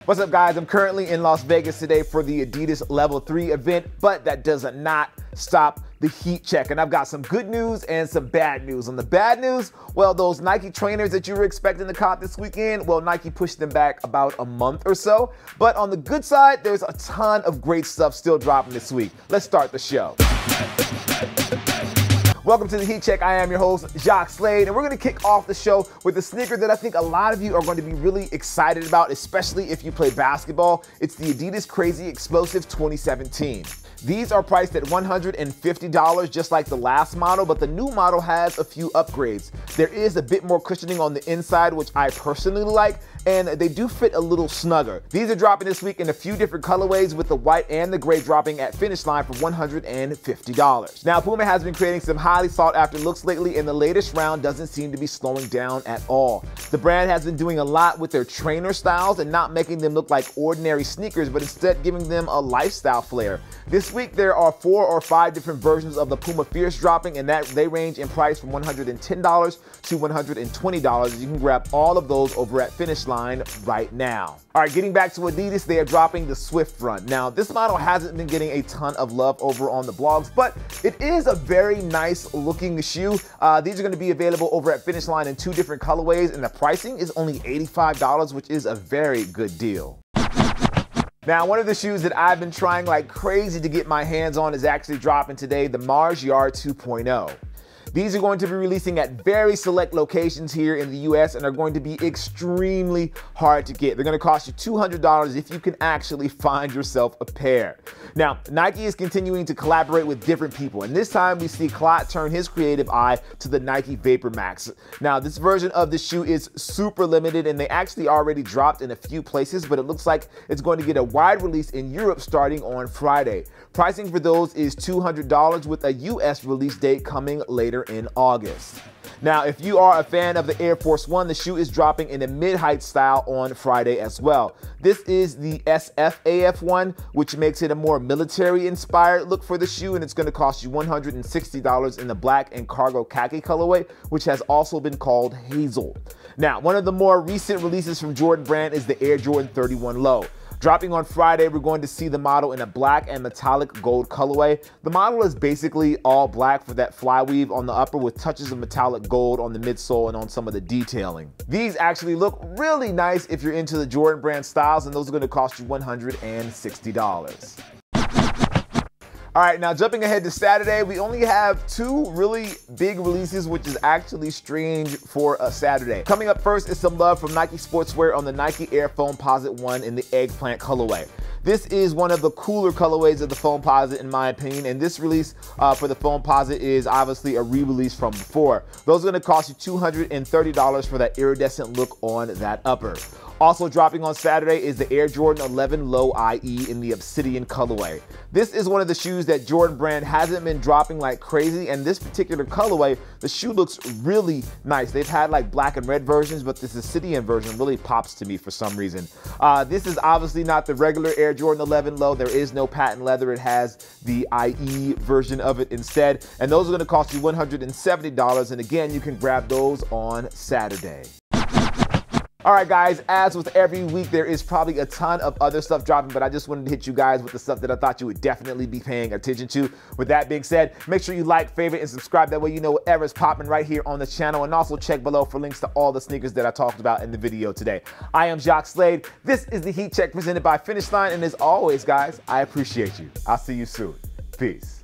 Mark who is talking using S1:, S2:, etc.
S1: What's up, guys? I'm currently in Las Vegas today for the Adidas Level 3 event, but that does not stop the heat check. And I've got some good news and some bad news. On the bad news, well, those Nike trainers that you were expecting to cop this weekend, well, Nike pushed them back about a month or so. But on the good side, there's a ton of great stuff still dropping this week. Let's start the show. Welcome to the Heat Check. I am your host, Jacques Slade, and we're going to kick off the show with a sneaker that I think a lot of you are going to be really excited about, especially if you play basketball. It's the Adidas Crazy Explosive 2017. These are priced at $150, just like the last model, but the new model has a few upgrades. There is a bit more cushioning on the inside, which I personally like, and they do fit a little snugger. These are dropping this week in a few different colorways, with the white and the gray dropping at Finishline for $150. Now, PUMA has been creating some highly sought after looks lately, and the latest round doesn't seem to be slowing down at all. The brand has been doing a lot with their trainer styles and not making them look like ordinary sneakers, but instead giving them a lifestyle flair. This week, there are 4 or 5 different versions of the PUMA Fierce dropping, and that they range in price from $110 to $120. You can grab all of those over at Finishline right now. All right, getting back to Adidas, they are dropping the Swift Run. Now, this model hasn't been getting a ton of love over on the blogs, but it is a very nice looking shoe. These are going to be available over at Finishline in 2 different colorways, and the pricing is only $85, which is a very good deal. Now, one of the shoes that I've been trying like crazy to get my hands on is actually dropping today, the Mars Yard 2.0. These are going to be releasing at very select locations here in the US and are going to be extremely hard to get. They're going to cost you $200 if you can actually find yourself a pair. Now, Nike is continuing to collaborate with different people, and this time we see Clot turn his creative eye to the Nike VaporMax. Now, this version of the shoe is super limited, and they actually already dropped in a few places, but it looks like it's going to get a wide release in Europe starting on Friday. Pricing for those is $200 with a US release date coming later in August. Now, if you are a fan of the Air Force One, the shoe is dropping in a mid-height style on Friday as well. This is the SFAF1, which makes it a more military-inspired look for the shoe, and it's going to cost you $160 in the black and cargo khaki colorway, which has also been called Hazel. Now, one of the more recent releases from Jordan Brand is the Air Jordan 31 Low. Dropping on Friday, we're going to see the model in a black and metallic gold colorway. The model is basically all black for that fly weave on the upper with touches of metallic gold on the midsole and on some of the detailing. These actually look really nice if you're into the Jordan Brand styles, and those are going to cost you $160. All right, now jumping ahead to Saturday, we only have 2 really big releases, which is actually strange for a Saturday. Coming up first is some love from Nike Sportswear on the Nike Air Foamposite 1 in the Eggplant colorway. This is one of the cooler colorways of the Foamposite in my opinion, and this release for the Foamposite is obviously a re-release from before. Those are going to cost you $230 for that iridescent look on that upper. Also dropping on Saturday is the Air Jordan 11 Low IE in the Obsidian colorway. This is one of the shoes that Jordan Brand hasn't been dropping like crazy, and this particular colorway, the shoe looks really nice. They've had like black and red versions, but this Obsidian version really pops to me for some reason. This is obviously not the regular Air Jordan 11 Low. There is no patent leather. It has the IE version of it instead, and those are going to cost you $170, and again, you can grab those on Saturday. All right, guys, as with every week, there is probably a ton of other stuff dropping, but I just wanted to hit you guys with the stuff that I thought you would definitely be paying attention to. With that being said, make sure you like, favorite, and subscribe. That way you know whatever's popping right here on the channel, and also check below for links to all the sneakers that I talked about in the video today. I am Jacques Slade. This is the Heat Check presented by Finishline, and as always, guys, I appreciate you. I'll see you soon. Peace.